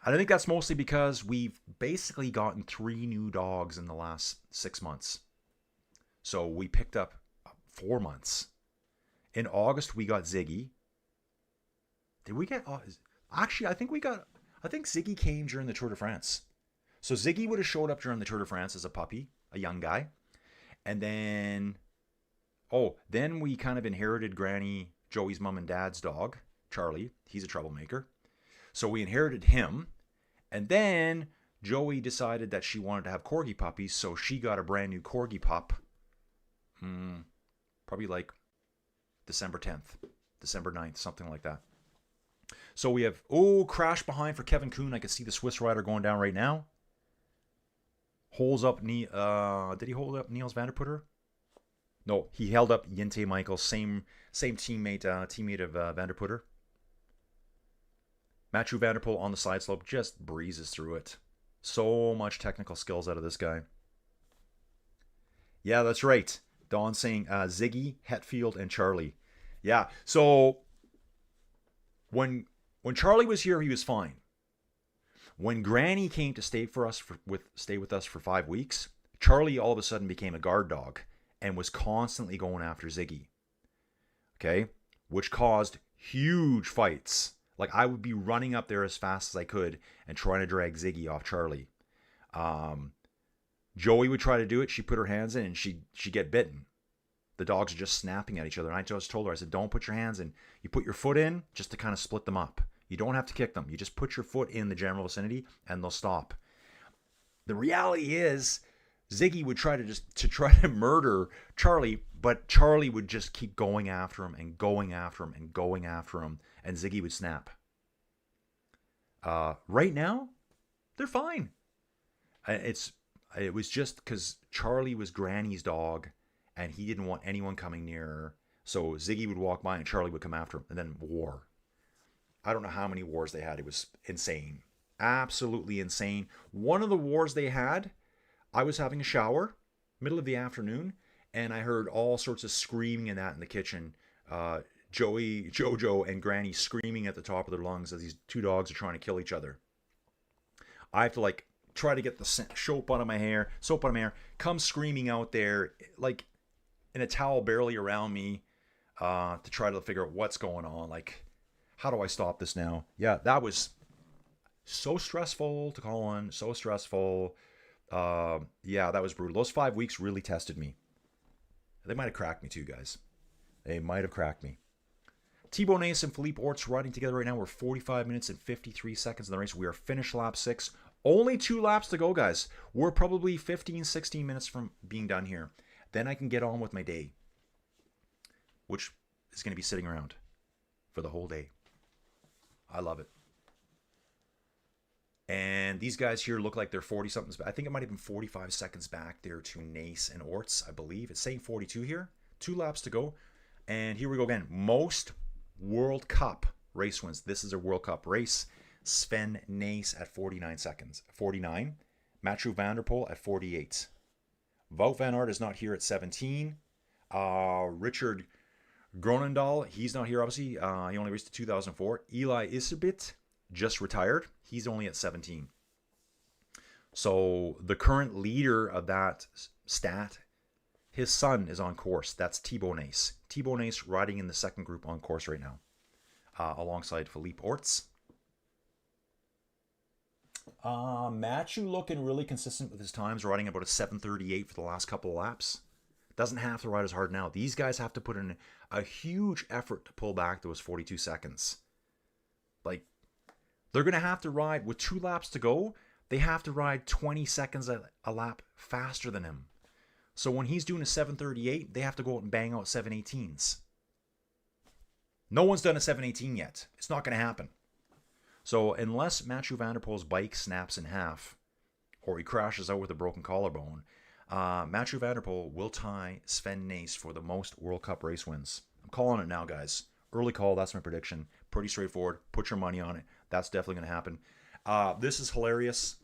And I think that's mostly because we've basically gotten 3 new dogs in the last 6 months. So we picked up 4 months. In August, we got Ziggy. Did we get... Actually, I think Ziggy came during the Tour de France. So Ziggy would have showed up during the Tour de France as a puppy, a young guy. And then we kind of inherited Granny, Joey's mom and dad's dog, Charlie. He's a troublemaker. So we inherited him. And then Joey decided that she wanted to have corgi puppies, so she got a brand new corgi pup. Probably like December 10th, December 9th, something like that. So we have, crash behind for Kevin Kuhn. I can see the Swiss rider going down right now. Holds up, did he hold up Niels van der Putter? No, he held up Jente Michael, same teammate of van der Putter. Mathieu van der Poel on the side slope just breezes through it. So much technical skills out of this guy. Yeah, that's right. Dawn saying Ziggy, Hetfield, and Charlie. Yeah, so when Charlie was here, he was fine. When Granny came to stay with us for 5 weeks, Charlie all of a sudden became a guard dog and was constantly going after Ziggy. Okay, which caused huge fights. Like, I would be running up there as fast as I could and trying to drag Ziggy off Charlie. Joey would try to do it. She put her hands in and she'd get bitten. The dogs are just snapping at each other. And I just told her, I said, don't put your hands in. You put your foot in just to kind of split them up. You don't have to kick them. You just put your foot in the general vicinity and they'll stop. The reality is Ziggy would try to murder Charlie, but Charlie would just keep going after him and going after him and going after him, and Ziggy would snap. Right now, they're fine. It was just because Charlie was Granny's dog, and he didn't want anyone coming near her. So Ziggy would walk by, and Charlie would come after him, and then war. I don't know how many wars they had. It was insane. Absolutely insane. One of the wars they had, I was having a shower, middle of the afternoon, and I heard all sorts of screaming and that in the kitchen. Joey, Jojo, and Granny screaming at the top of their lungs as these two dogs are trying to kill each other. I have to try to get the soap out of my hair, come screaming out there, like in a towel barely around me, to try to figure out what's going on. Like, how do I stop this now? Yeah, that was so stressful to call on, so stressful. Yeah, that was brutal. Those 5 weeks really tested me. They might have cracked me too, guys. They might have cracked me. Thibaut Nace and Philippe Orts riding together right now. We're 45 minutes and 53 seconds in the race. We are finished lap 6. Only 2 laps to go, guys. We're probably 15, 16 minutes from being done here. Then I can get on with my day, which is going to be sitting around for the whole day. I love it. And these guys here look like they're 40-somethings. I think it might have been 45 seconds back there to Nace and Orts, I believe. It's saying 42 here. 2 laps to go. And here we go again. Most World Cup race wins. This is a World Cup race. Sven Nace at 49 seconds. 49. Mathieu van der Poel at 48. Wout van Aert is not here at 17. Richard Gronendal, he's not here, obviously. He only raced in 2004. Eli Iserbyt just retired. He's only at 17. So the current leader of that stat, his son is on course. That's Thibaut Nace. Thibaut Nace riding in the second group on course right now, alongside Philippe Orts. Mathieu looking really consistent with his times, riding about a 7:38 for the last couple of laps. Doesn't have to ride as hard now. These guys have to put in a huge effort to pull back those 42 seconds. Like, they're going to have to ride, with 2 laps to go, they have to ride 20 seconds a lap faster than him. So when he's doing a 7:38, they have to go out and bang out 7:18s. No one's done a 7:18 yet. It's not going to happen. So unless Mathieu van der Poel's bike snaps in half, or he crashes out with a broken collarbone, Mathieu van der Poel will tie Sven Nace for the most World Cup race wins. I'm calling it now, guys. Early call, that's my prediction. Pretty straightforward. Put your money on it. That's definitely going to happen. This is hilarious.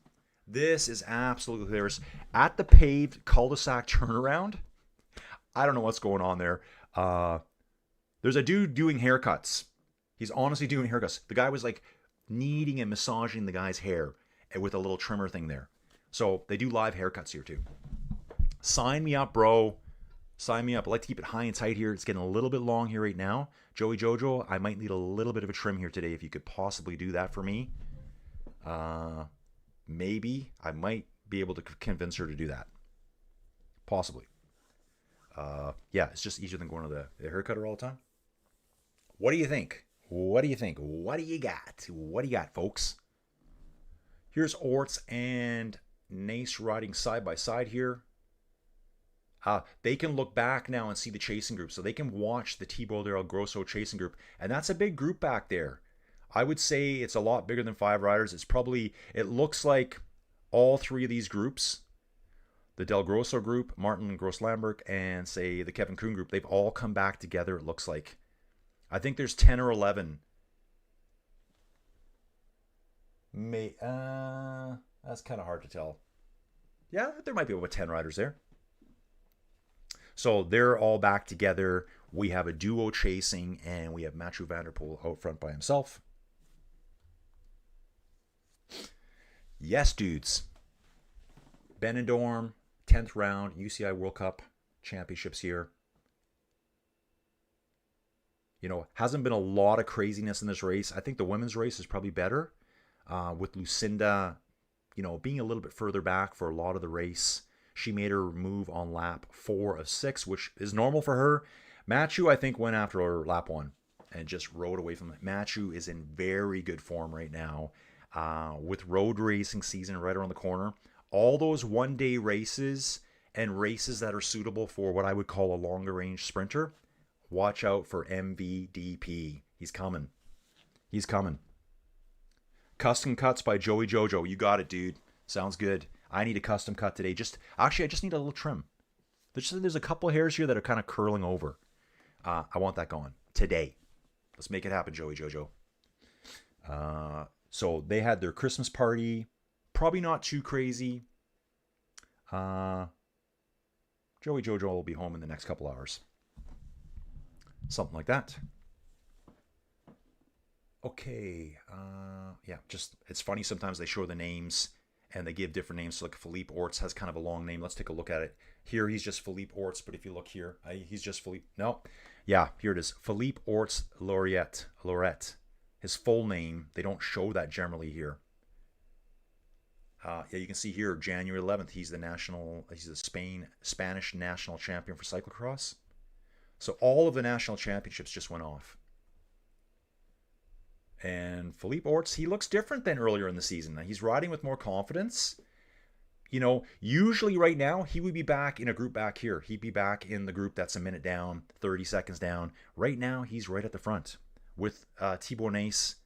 This is absolutely hilarious. At the paved cul-de-sac turnaround, I don't know what's going on there. There's a dude doing haircuts. He's honestly doing haircuts. The guy was like kneading and massaging the guy's hair with a little trimmer thing there. So they do live haircuts here too. Sign me up, bro. Sign me up. I like to keep it high and tight here. It's getting a little bit long here right now. Joey Jojo, I might need a little bit of a trim here today if you could possibly do that for me. Maybe I might be able to convince her to do that. Possibly. Yeah, it's just easier than going to the haircutter all the time. What do you think? What do you think? What do you got? What do you got, folks? Here's Orts and Nace riding side by side here. They can look back now and see the chasing group. So they can watch the Thibaut Del Grosso chasing group. And that's a big group back there. I would say it's a lot bigger than 5 riders. It looks like all 3 of these groups, the Del Grosso group, Martin Gross-Lamberg, and say the Kevin Kuhn group, they've all come back together, it looks like. I think there's 10 or 11. That's kind of hard to tell. Yeah, there might be about 10 riders there. So they're all back together. We have a duo chasing, and we have Mathieu van der Poel out front by himself. Yes, dudes. Benidorm, 10th round, UCI World Cup championships here. You know, hasn't been a lot of craziness in this race. I think the women's race is probably better, with Lucinda, you know, being a little bit further back for a lot of the race. She made her move on lap 4 of 6, which is normal for her. Matthew, I think, went after her lap 1 and just rode away from it. Matthew is in very good form right now with road racing season right around the corner. All those one-day races and races that are suitable for what I would call a longer range sprinter, watch out for MVDP. He's coming. He's coming. Custom cuts by Joey Jojo. You got it, dude. Sounds good. I need a custom cut today. I just need a little trim. There's a couple of hairs here that are kind of curling over. I want that gone today. Let's make it happen, Joey Jojo. So they had their Christmas party. Probably not too crazy. Joey Jojo will be home in the next couple hours. Something like that. Okay. Yeah, just it's funny sometimes they show the names and they give different names. So like Philippe Orts has kind of a long name. Let's take a look at it. Here he's just Philippe Orts, but if you look here, he's just Philippe. No. Yeah, here it is. Philippe Orts Lorette. His full name, they don't show that generally here. Yeah, you can see here, January 11th, he's the Spanish national champion for cyclocross. So all of the national championships just went off. And Philippe Orts, he looks different than earlier in the season. He's riding with more confidence. You know, usually right now, he would be back in a group back here. He'd be back in the group that's a minute down, 30 seconds down. Right now, he's right at the front with Thibaut Nace.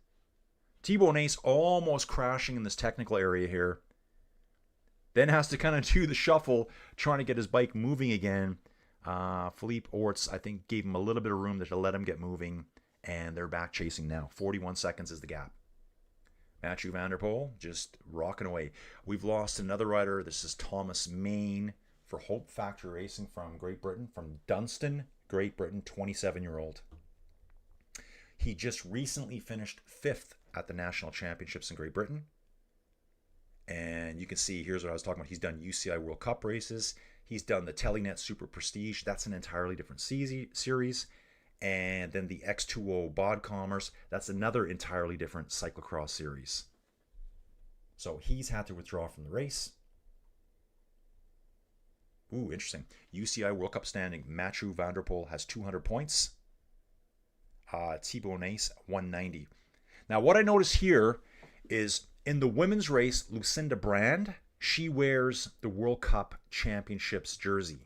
Thibaut Nace almost crashing in this technical area here. Then has to kind of do the shuffle, trying to get his bike moving again. Philippe Orts, I think, gave him a little bit of room to let him get moving. And they're back chasing now. 41 seconds is the gap. Mathieu van der Poel just rocking away. We've lost another rider. This is Thomas Main for Hope Factor Racing from Great Britain, from Dunstan, Great Britain, 27-year-old. He just recently finished 5th at the National Championships in Great Britain. And you can see, here's what I was talking about. He's done UCI World Cup races. He's done the Telenet Super Prestige. That's an entirely different series. And then the X2O Bod Commerce, that's another entirely different cyclocross series. So he's had to withdraw from the race. Ooh, interesting. UCI World Cup standing, Mathieu van der Poel has 200 points. Thibaut Nace, 190. Now, what I notice here is in the women's race, Lucinda Brand, she wears the World Cup Championships jersey.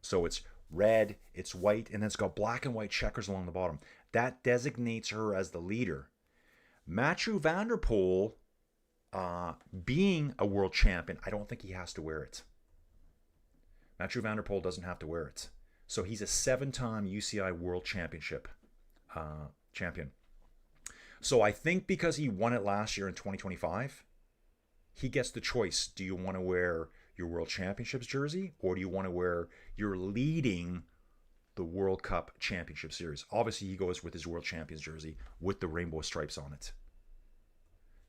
So it's red, it's white, and then it's got black and white checkers along the bottom. That designates her as the leader. Mathieu van der Poel, being a world champion, I don't think he has to wear it. Mathieu van der Poel doesn't have to wear it. So he's a 7-time UCI World Championship champion. So I think because he won it last year in 2025, he gets the choice. Do you want to wear your World Championships jersey, or do you want to wear your leading the World Cup Championship Series? Obviously, he goes with his World Champions jersey with the rainbow stripes on it.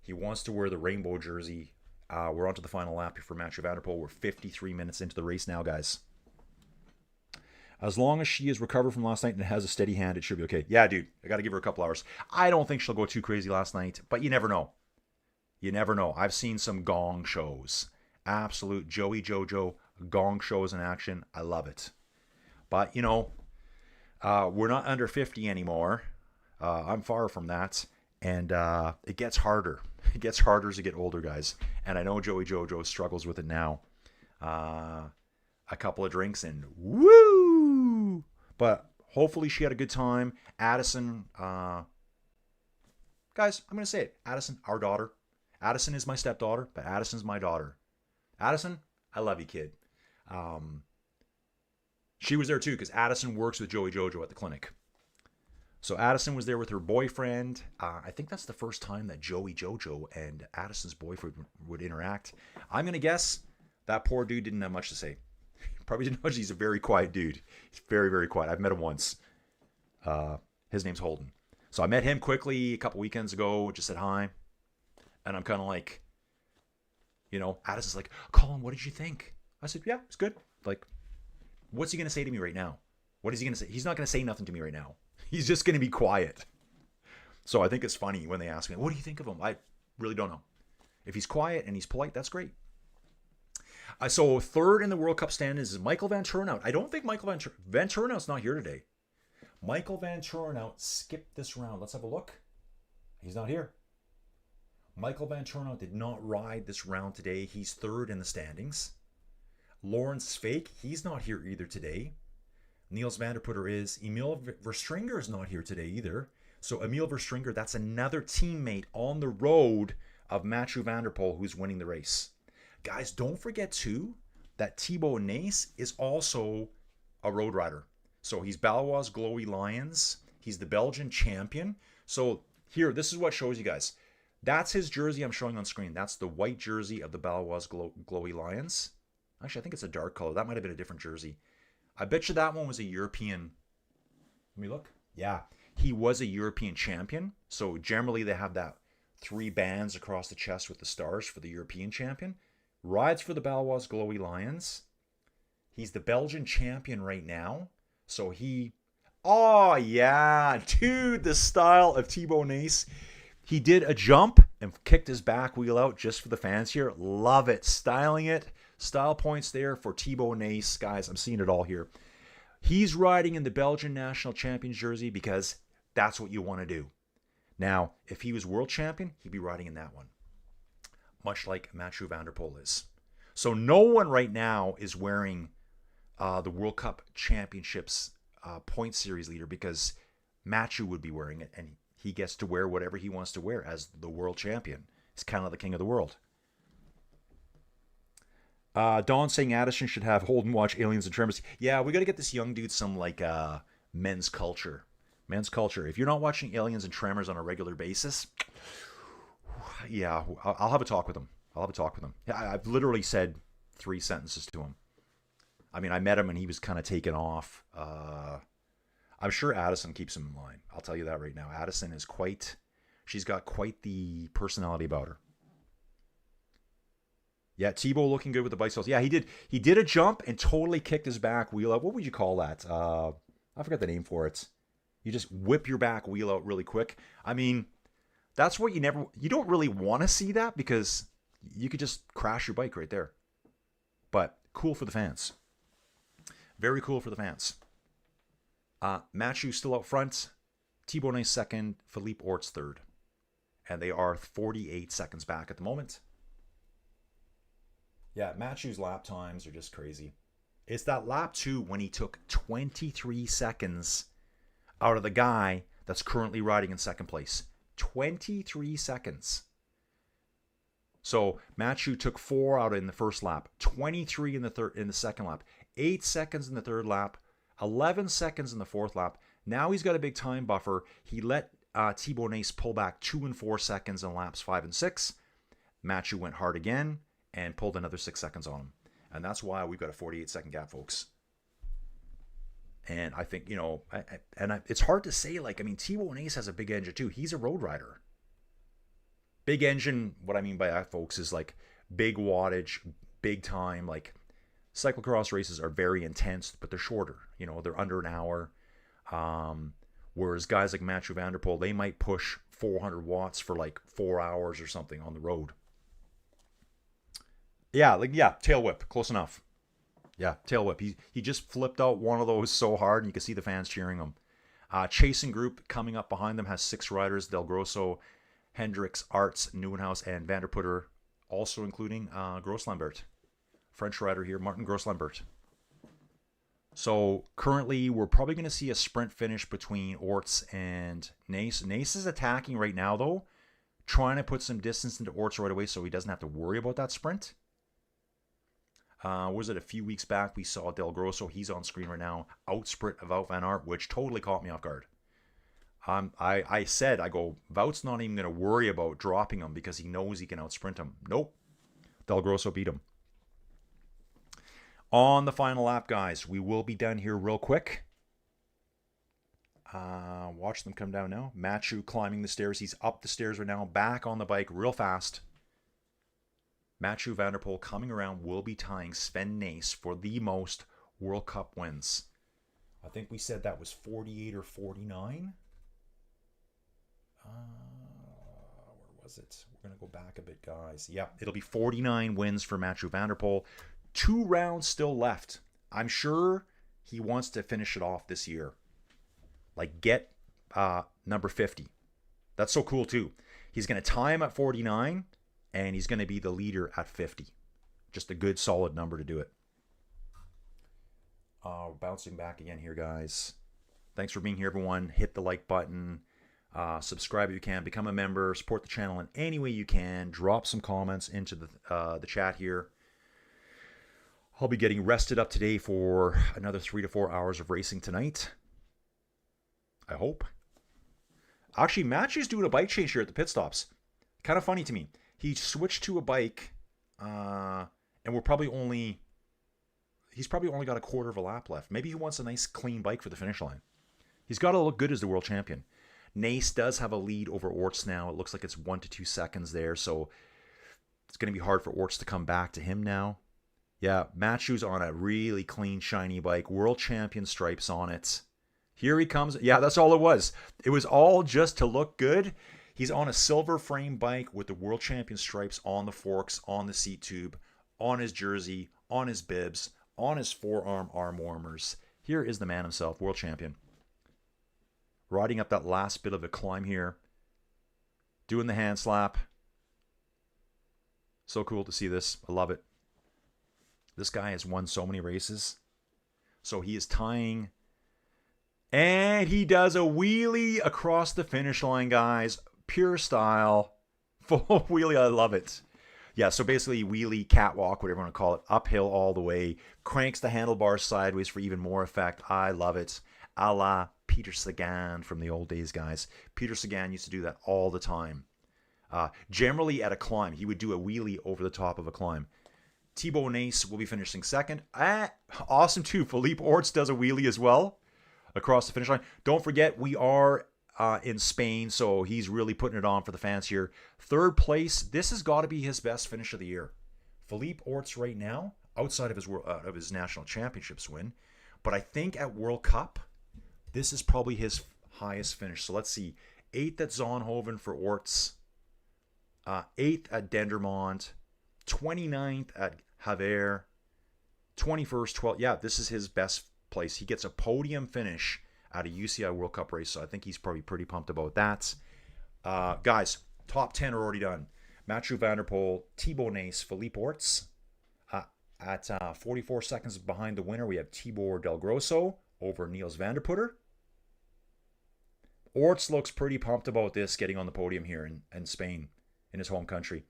He wants to wear the rainbow jersey. We're on to the final lap here for Mathieu van der Poel. We're 53 minutes into the race now, guys. As long as she is recovered from last night and has a steady hand, it should be okay. Yeah, dude, I got to give her a couple hours. I don't think she'll go too crazy last night, but you never know. You never know. I've seen some gong shows. Absolute Joey Jojo gong shows in action. I love it. But, you know, we're not under 50 anymore. I'm far from that. And it gets harder. It gets harder as you get older, guys. And I know Joey Jojo struggles with it now. A couple of drinks and woo! But hopefully she had a good time. Addison, guys, I'm going to say it. Addison, our daughter. Addison is my stepdaughter, but Addison's my daughter. Addison, I love you, kid. She was there too because Addison works with Joey Jojo at the clinic. So Addison was there with her boyfriend. I think that's the first time that Joey Jojo and Addison's boyfriend would interact. I'm going to guess that poor dude didn't have much to say. Probably didn't know. He's a very quiet dude. He's very, very quiet. I've met him once. His name's Holden. So I met him quickly a couple weekends ago, just said hi. And I'm kind of like, you know, Addison's like, Colin, what did you think? I said, yeah, it's good. Like, what's he going to say to me right now? What is he going to say? He's not going to say nothing to me right now. He's just going to be quiet. So I think it's funny when they ask me, what do you think of him? I really don't know. If he's quiet and he's polite, that's great. So third in the World Cup standings is Michael Van Turnhout. I don't think Michael Van Turnhout's not here today. Michael Van Turnhout skipped this round. Let's have a look. He's not here. Michael Van Turnhout did not ride this round today. He's third in the standings. Lawrence Fake, he's not here either today. Niels Vanderputter is. Emil Verstringer is not here today either. So Emil Verstringer, that's another teammate on the road of Mathieu van der Poel who's winning the race. Guys, don't forget too that Thibaut Nace is also a road rider. So he's Balois Glowy Lions. He's the Belgian champion. So here, this is what shows you guys. That's his jersey I'm showing on screen. That's the white jersey of the Balois Glowy Lions. Actually, I think it's a dark color. That might have been a different jersey. I bet you that one was a European. Let me look. Yeah, he was a European champion. So generally they have that 3 bands across the chest with the stars for the European champion. Rides for the Balois Glowy Lions. He's the Belgian champion right now. So he... Oh, yeah. Dude, the style of Thibaut Nace. He did a jump and kicked his back wheel out just for the fans here. Love it. Styling it. Style points there for Thibaut Nace. Guys, I'm seeing it all here. He's riding in the Belgian national champion jersey because that's what you want to do. Now, if he was world champion, he'd be riding in that one. Much like Mathieu van der Poel is. So no one right now is wearing the World Cup Championships point series leader because Mathieu would be wearing it and he gets to wear whatever he wants to wear as the world champion. He's kind of the king of the world. Don saying Addison should have Holden watch Aliens and Tremors. Yeah, we got to get this young dude some like men's culture. Men's culture. If you're not watching Aliens and Tremors on a regular basis, yeah, I'll have a talk with him. Yeah, I've literally said 3 sentences to him. I mean, I met him and he was kind of taken off. I'm sure Addison keeps him in line. I'll tell you that right now. Addison is she's got quite the personality about her. Yeah, Thibaut looking good with the bicycles. Yeah, he did a jump and totally kicked his back wheel out. What would you call that? I forgot the name for it. You just whip your back wheel out really quick. I mean, that's what you don't really want to see that because you could just crash your bike right there. But cool for the fans. Very cool for the fans. Mathieu still out front. Thibaut Nace second. Philippe Orts third. And they are 48 seconds back at the moment. Yeah, Mathieu's lap times are just crazy. It's that lap 2 when he took 23 seconds out of the guy that's currently riding in second place. 23 seconds. So Mathieu took 4 out in the first lap, 23 in the second lap, 8 seconds in the third lap, 11 seconds in the fourth lap. Now he's got a big time buffer. He let Thibaut Nace pull back 2 and 4 seconds in laps 5 and 6. Mathieu went hard again and pulled another 6 seconds on him. And that's why we've got a 48-second gap, folks. And I think, it's hard to say, Thibaut Nace has a big engine too. He's a road rider. Big engine, what I mean by that, folks, is like big wattage, big time. Like cyclocross races are very intense, but they're shorter. They're under an hour. Whereas guys like Mathieu van der Poel, they might push 400 watts for like 4 hours or something on the road. Yeah, tail whip, close enough. Yeah, tail whip. He just flipped out one of those so hard, and you can see the fans cheering him. Chasing group coming up behind them has 6 riders: Del Grosso, Hendricks, Arts, Nieuwenhuis, and Vanderputter, also including Grosslambert. French rider here, Martin Grosslambert. So currently, we're probably going to see a sprint finish between Orts and Nace. Nace is attacking right now, though, trying to put some distance into Orts right away so he doesn't have to worry about that sprint. Was it a few weeks back we saw Del Grosso, he's on screen right now, outsprint Wout van Aert, which totally caught me off guard. I said, Wout's not even going to worry about dropping him because he knows he can outsprint him. Nope. Del Grosso beat him. On the final lap, guys, we will be done here real quick. Watch them come down now. Mathieu climbing the stairs. He's up the stairs right now, back on the bike real fast. Mathieu van der Poel coming around will be tying Sven Nace for the most World Cup wins. I think we said that was 48 or 49. Where was it? We're going to go back a bit, guys. Yeah, it'll be 49 wins for Mathieu van der Poel. 2 rounds still left. I'm sure he wants to finish it off this year. Like, get number 50. That's so cool, too. He's going to tie him at 49, and he's going to be the leader at 50. Just a good, solid number to do it. Bouncing back again here, guys. Thanks for being here, everyone. Hit the like button. Subscribe if you can. Become a member. Support the channel in any way you can. Drop some comments into the chat here. I'll be getting rested up today for another 3 to 4 hours of racing tonight. I hope. Actually, Matthew's doing a bike change here at the pit stops. Kind of funny to me. He switched to a bike, and he's probably only got a quarter of a lap left. Maybe he wants a nice clean bike for the finish line. He's got to look good as the world champion. Nace does have a lead over Orts now. It looks like it's 1 to 2 seconds there, so it's going to be hard for Orts to come back to him now. Yeah, Matthew's on a really clean, shiny bike. World champion stripes on it. Here he comes. Yeah, that's all it was. It was all just to look good. He's on a silver frame bike with the world champion stripes on the forks, on the seat tube, on his jersey, on his bibs, on his forearm arm warmers. Here is the man himself, world champion. Riding up that last bit of a climb here. Doing the hand slap. So cool to see this. I love it. This guy has won so many races. So he is tying. And he does a wheelie across the finish line, guys. Pure style. Full wheelie. I love it. Yeah, so basically wheelie, catwalk, whatever you want to call it. Uphill all the way. Cranks the handlebars sideways for even more effect. I love it. A la Peter Sagan from the old days, guys. Peter Sagan used to do that all the time. Generally at a climb. He would do a wheelie over the top of a climb. Thibaut Nace will be finishing second. Awesome too. Philippe Orts does a wheelie as well across the finish line. Don't forget, we are in Spain, so he's really putting it on for the fans here. Third place. This has got to be his best finish of the year. Philippe Orts right now, outside of his national championships win, but I think at World Cup, this is probably his highest finish. So let's see. 8th at Zonhoven for Orts. 8th at Dendermonde. 29th at Javert, 21st, 12th. Yeah, this is his best place. He gets a podium finish at a UCI World Cup race, so I think he's probably pretty pumped about that. Guys, top 10 are already done. Mathieu van der Poel, Thibaut Nace, Philippe Orts. At 44 seconds behind the winner, we have Tibor Del Grosso over Niels van der Putter. Orts looks pretty pumped about this, getting on the podium here in Spain, in his home country.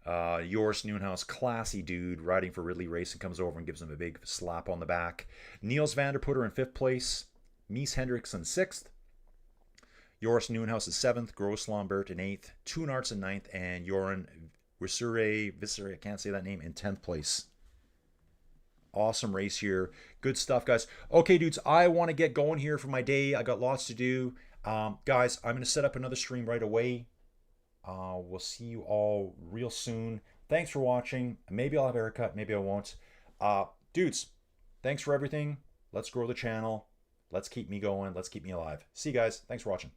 Joris Nieuwenhuis, classy dude, riding for Ridley Racing, comes over and gives him a big slap on the back. Niels van der Putter in 5th place. Mies Hendrickson 6th. Joris Nieuwenhuis is 7th. Gross Lambert in 8th. Toonarts in 9th. And Joran Visser, I can't say that name, in 10th place. Awesome race here. Good stuff, guys. Okay, dudes, I want to get going here for my day. I got lots to do. Guys, I'm going to set up another stream right away. We'll see you all real soon. Thanks for watching. Maybe I'll have a haircut. Maybe I won't. Dudes, thanks for everything. Let's grow the channel. Let's keep me going. Let's keep me alive. See you guys. Thanks for watching.